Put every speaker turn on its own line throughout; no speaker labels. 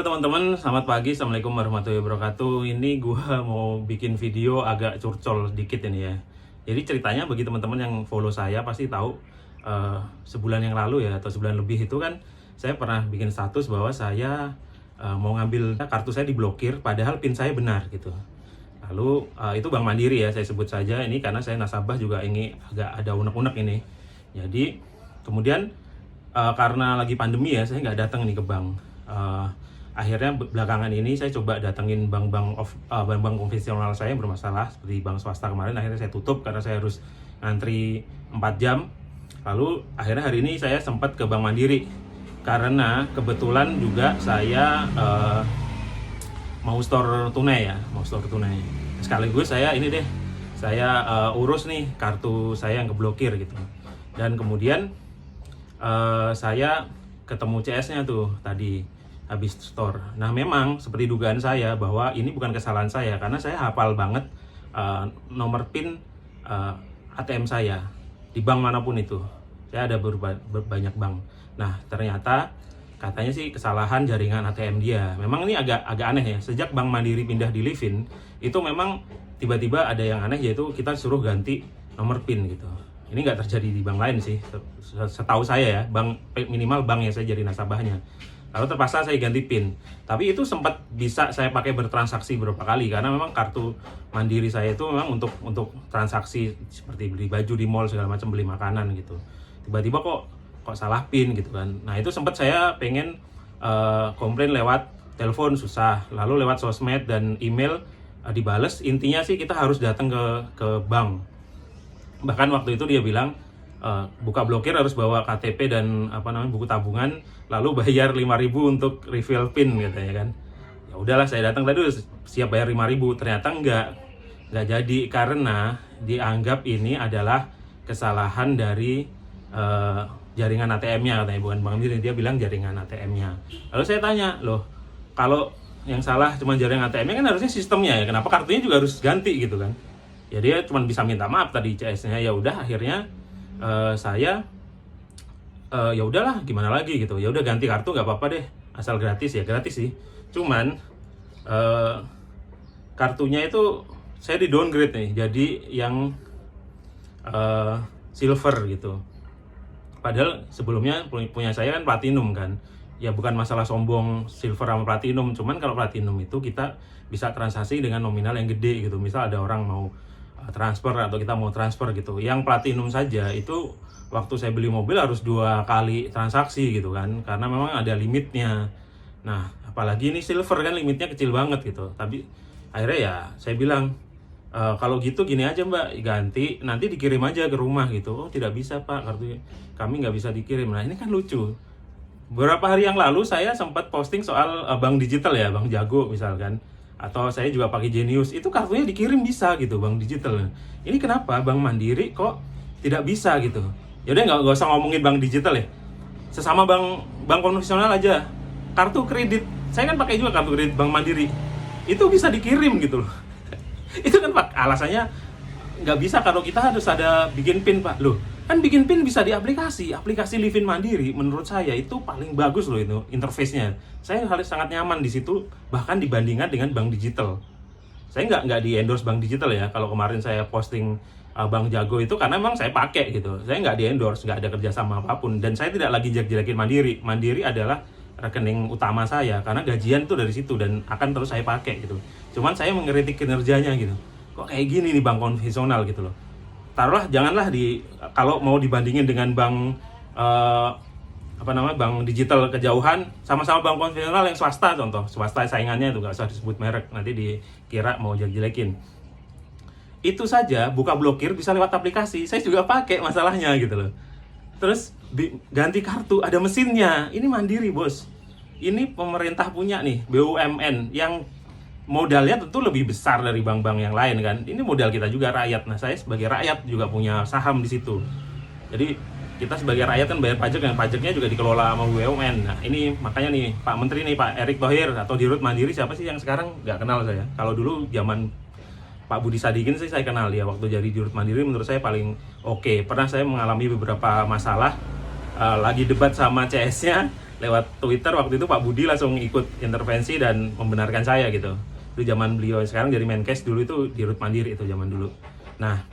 Halo teman-teman, selamat pagi. Assalamualaikum warahmatullahi wabarakatuh. Ini gua mau bikin video agak curcol sedikit ini ya. Jadi ceritanya bagi teman-teman yang follow saya pasti tahu sebulan yang lalu ya, atau sebulan lebih itu kan saya pernah bikin status bahwa saya mau ngambil kartu saya diblokir padahal PIN saya benar gitu. Lalu itu Bank Mandiri ya, saya sebut saja ini karena saya nasabah juga, ini agak ada unek-unek ini. Jadi kemudian karena lagi pandemi ya, saya nggak datang nih ke bank. Akhirnya belakangan ini saya coba datengin bank-bank konvensional saya yang bermasalah seperti bank swasta kemarin. Akhirnya saya tutup karena saya harus ngantri 4 jam. Lalu akhirnya hari ini saya sempat ke Bank Mandiri karena kebetulan juga saya mau store tunai ya, sekaligus saya ini deh, saya urus nih kartu saya yang keblokir gitu. Dan kemudian saya ketemu CS-nya tuh tadi habis store. Nah memang seperti dugaan saya bahwa ini bukan kesalahan saya karena saya hafal banget nomor PIN ATM saya di bank manapun itu. Saya ada banyak bank. Nah ternyata katanya sih kesalahan jaringan ATM dia. Memang ini agak aneh ya. Sejak Bank Mandiri pindah di Livin itu memang tiba-tiba ada yang aneh, yaitu kita suruh ganti nomor PIN gitu. Ini nggak terjadi di bank lain sih, setahu saya ya. Minimal bank yang saya jadi nasabahnya. Lalu terpaksa saya ganti PIN. Tapi itu sempat bisa saya pakai bertransaksi beberapa kali karena memang kartu Mandiri saya itu memang untuk transaksi seperti beli baju di mall segala macam, beli makanan gitu. Tiba-tiba kok salah PIN gitu kan. Nah itu sempat saya pengen komplain lewat telepon, susah. Lalu lewat sosmed dan email dibales. Intinya sih kita harus datang ke bank. Bahkan waktu itu dia bilang buka blokir harus bawa KTP dan buku tabungan, lalu bayar 5.000 untuk refill PIN katanya kan. Ya udahlah, saya datang tadi siap bayar 5.000, ternyata enggak jadi karena dianggap ini adalah kesalahan dari jaringan ATM-nya katanya, bukan Bank Mandiri. Dia bilang jaringan ATM-nya. Lalu saya tanya, loh kalau yang salah cuma jaringan ATM-nya kan harusnya sistemnya ya, kenapa kartunya juga harus ganti gitu kan? Ya dia cuma bisa minta maaf tadi CS-nya. Ya udah akhirnya saya ya udahlah, gimana lagi gitu. Ya udah ganti kartu nggak apa-apa deh, asal gratis ya, gratis sih. Cuman kartunya itu saya di downgrade nih jadi yang silver gitu. Padahal sebelumnya punya saya kan platinum kan. Ya bukan masalah sombong silver sama platinum, cuman kalau platinum itu kita bisa transaksi dengan nominal yang gede gitu. Misal ada orang mau transfer atau kita mau transfer gitu. Yang platinum saja itu waktu saya beli mobil harus 2 kali transaksi gitu kan, karena memang ada limitnya. Nah apalagi ini silver kan limitnya kecil banget gitu. Tapi akhirnya ya saya bilang kalau gitu gini aja mbak, ganti nanti dikirim aja ke rumah gitu. Oh tidak bisa pak, kartu kami nggak bisa dikirim. Nah ini kan lucu. Beberapa hari yang lalu saya sempat posting soal bank digital ya, Bank Jago misalkan, atau saya juga pakai Genius, itu kartunya dikirim bisa gitu bank digital. Ini kenapa Bank Mandiri kok tidak bisa gitu? Ya udah nggak usah ngomongin bank digital ya, sesama bank konvensional aja, kartu kredit saya kan pakai juga kartu kredit Bank Mandiri, itu bisa dikirim gitu loh. Itu kan pak alasannya nggak bisa kalau kita harus ada bikin PIN pak. Loh kan bikin PIN bisa di aplikasi Livin Mandiri. Menurut saya itu paling bagus loh, itu interface-nya. Saya harus sangat nyaman di situ, bahkan dibandingkan dengan bank digital. Saya nggak di endorse bank digital ya. Kalau kemarin saya posting Bank Jago itu karena memang saya pakai gitu. Saya nggak di endorse, nggak ada kerjasama apapun. Dan saya tidak lagi jelek-jelekin Mandiri. Mandiri adalah rekening utama saya karena gajian tuh dari situ dan akan terus saya pakai gitu. Cuman saya mengkritik kinerjanya gitu. Kok kayak gini nih bank konvensional gitu loh. Taruhlah janganlah kalau mau dibandingin dengan bank bank digital kejauhan, sama-sama bank konvensional yang swasta, contoh swasta saingannya itu nggak usah disebut merek, nanti dikira mau jelek-jelekin. Itu saja buka blokir bisa lewat aplikasi, saya juga pakai, masalahnya gitu loh. Terus ganti kartu ada mesinnya, ini Mandiri bos, ini pemerintah punya nih, BUMN yang modalnya tentu lebih besar dari bank-bank yang lain kan. Ini modal kita juga rakyat. Nah saya sebagai rakyat juga punya saham di situ. Jadi kita sebagai rakyat kan bayar pajak, dan pajaknya juga dikelola sama BUMN. Nah ini makanya nih Pak Menteri nih, Pak Erick Thohir atau Dirut Mandiri, siapa sih yang sekarang nggak kenal saya. Kalau dulu zaman Pak Budi Sadikin sih saya kenal ya, waktu jadi Dirut Mandiri menurut saya paling oke. Pernah saya mengalami beberapa masalah lagi debat sama CS-nya, lewat Twitter waktu itu Pak Budi langsung ikut intervensi dan membenarkan saya gitu. Itu zaman beliau, sekarang jadi Menkes, dulu itu di Rut Mandiri itu zaman dulu. Nah,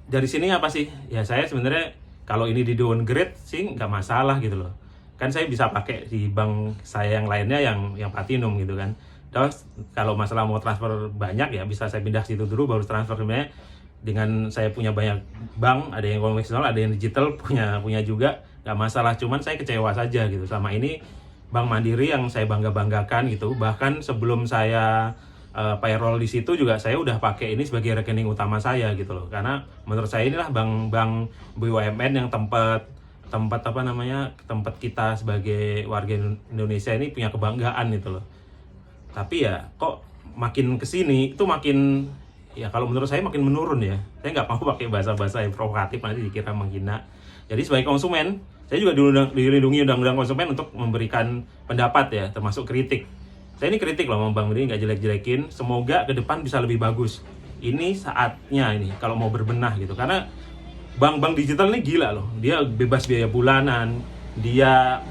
dari sini apa sih? Ya saya sebenarnya kalau ini di downgrade sih nggak masalah gitu loh. Kan saya bisa pakai di bank saya yang lainnya yang Platinum gitu kan. Terus kalau masalah mau transfer banyak ya bisa saya pindah situ dulu baru transfer. Sebenarnya dengan saya punya banyak bank, ada yang konvensional, ada yang digital, punya juga nggak masalah. Cuman saya kecewa saja gitu sama ini Bank Mandiri yang saya banggakan gitu. Bahkan sebelum saya payroll di situ juga saya udah pakai ini sebagai rekening utama saya gitu loh. Karena menurut saya inilah bank BUMN yang tempat apa namanya, tempat kita sebagai warga Indonesia ini punya kebanggaan gitu loh. Tapi ya kok makin kesini itu makin, ya kalau menurut saya makin menurun ya. Saya nggak mau pakai bahasa-bahasa yang provokatif nanti dikira menghina. Jadi sebagai konsumen, saya juga dilindungi undang-undang konsumen untuk memberikan pendapat ya, termasuk kritik. Saya ini kritik loh sama Bang Budi, nggak jelek-jelekin. Semoga ke depan bisa lebih bagus. Ini saatnya ini kalau mau berbenah gitu. Karena bank-bank digital ini gila loh. Dia bebas biaya bulanan, dia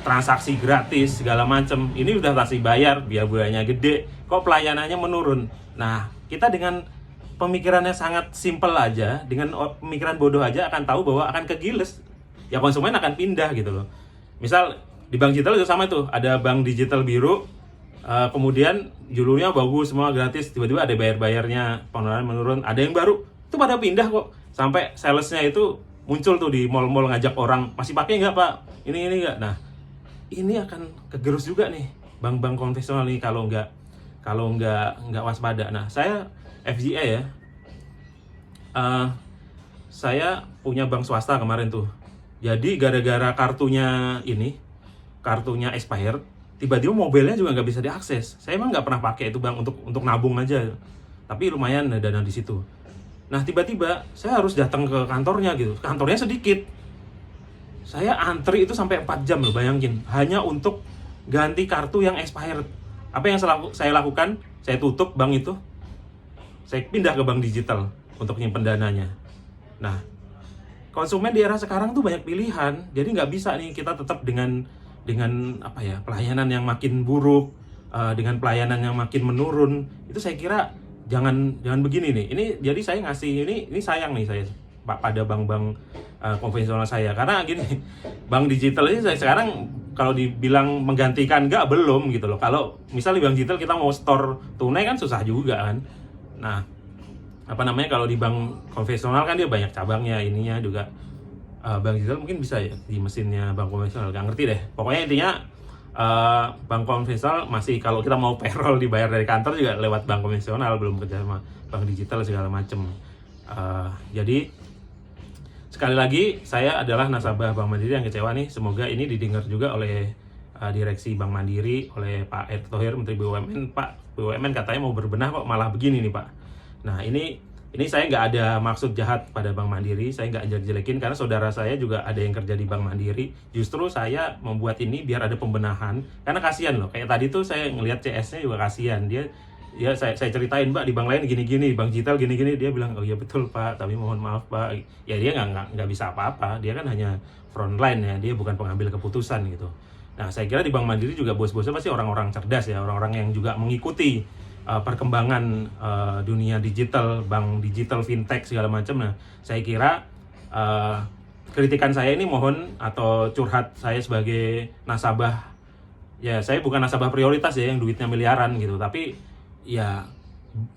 transaksi gratis segala macam. Ini udah pasti bayar, biaya-biayanya gede. Kok pelayanannya menurun? Nah, kita dengan pemikirannya sangat simpel aja, dengan pemikiran bodoh aja akan tahu bahwa akan kegiles. Ya konsumen akan pindah gitu loh. Misal di bank digital itu sama tuh, ada bank digital biru, kemudian judulnya bagus semua gratis, tiba-tiba ada bayarnya pengeluaran menurun, ada yang baru itu pada pindah kok, sampai salesnya itu muncul tuh di mall-mall ngajak orang, masih pakai nggak Pak, ini nggak. Nah ini akan kegerus juga nih bank-bank konvensional nih kalau nggak waspada. Nah saya FGA ya, saya punya bank swasta kemarin tuh, jadi gara-gara kartunya expired, tiba-tiba mobilnya juga nggak bisa diakses. Saya emang nggak pernah pakai itu bank untuk nabung aja, tapi lumayan dana di situ. Nah tiba-tiba saya harus datang ke kantornya gitu, kantornya sedikit. Saya antri itu sampai 4 jam loh, bayangin, hanya untuk ganti kartu yang expired. Apa yang saya lakukan? Saya tutup bank itu, saya pindah ke bank digital untuk nyimpen dananya. Nah konsumen di era sekarang tuh banyak pilihan, jadi nggak bisa nih kita tetap dengan apa ya, pelayanan yang makin buruk, dengan pelayanan yang makin menurun. Itu saya kira jangan begini nih. Ini jadi saya ngasih ini sayang nih saya pada bank-bank konvensional saya, karena gini, bank digital ini saya sekarang kalau dibilang menggantikan belum gitu loh. Kalau misalnya di bank digital kita mau store tunai kan susah juga kan. Nah apa namanya, kalau di bank konvensional kan dia banyak cabangnya, ininya juga. Bank digital mungkin bisa ya di mesinnya bank konvensional, gak ngerti deh. Pokoknya intinya bank konvensional masih, kalau kita mau payroll dibayar dari kantor juga lewat bank konvensional, belum kerja sama bank digital segala macem. Jadi sekali lagi saya adalah nasabah Bank Mandiri yang kecewa nih. Semoga ini didengar juga oleh direksi Bank Mandiri, oleh Pak Erick Thohir, Menteri BUMN. Pak, BUMN katanya mau berbenah kok malah begini nih Pak. Nah ini saya nggak ada maksud jahat pada Bank Mandiri, saya nggak jelek-jelekin, karena saudara saya juga ada yang kerja di Bank Mandiri. Justru saya membuat ini biar ada pembenahan, karena kasihan loh. Kayak tadi tuh saya ngelihat CS-nya juga kasihan. Dia saya ceritain, Mbak, di bank lain gini-gini, bank digital gini-gini. Dia bilang, oh iya betul Pak, tapi mohon maaf Pak. Ya dia nggak bisa apa-apa, dia kan hanya frontline ya, dia bukan pengambil keputusan gitu. Nah saya kira di Bank Mandiri juga bos-bosnya pasti orang-orang cerdas ya, orang-orang yang juga mengikuti perkembangan dunia digital, bank digital, fintech segala macam. Nah, saya kira kritikan saya ini mohon, atau curhat saya sebagai nasabah, ya saya bukan nasabah prioritas ya yang duitnya miliaran gitu, tapi ya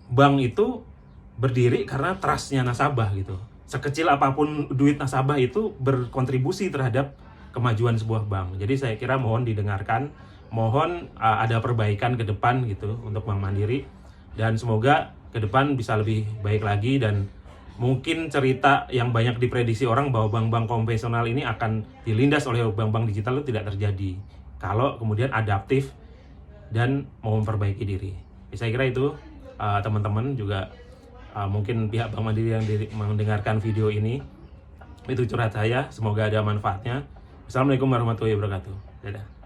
bank itu berdiri karena trustnya nasabah gitu. Sekecil apapun duit nasabah itu berkontribusi terhadap kemajuan sebuah bank. Jadi saya kira mohon didengarkan, mohon ada perbaikan ke depan gitu untuk Bank Mandiri, dan semoga ke depan bisa lebih baik lagi. Dan mungkin cerita yang banyak diprediksi orang bahwa bank-bank konvensional ini akan dilindas oleh bank-bank digital itu tidak terjadi kalau kemudian adaptif dan mau memperbaiki diri. Saya kira itu teman-teman juga, mungkin pihak Bank Mandiri yang mendengarkan video ini, itu curhat saya, semoga ada manfaatnya. Assalamualaikum warahmatullahi wabarakatuh. Dadah.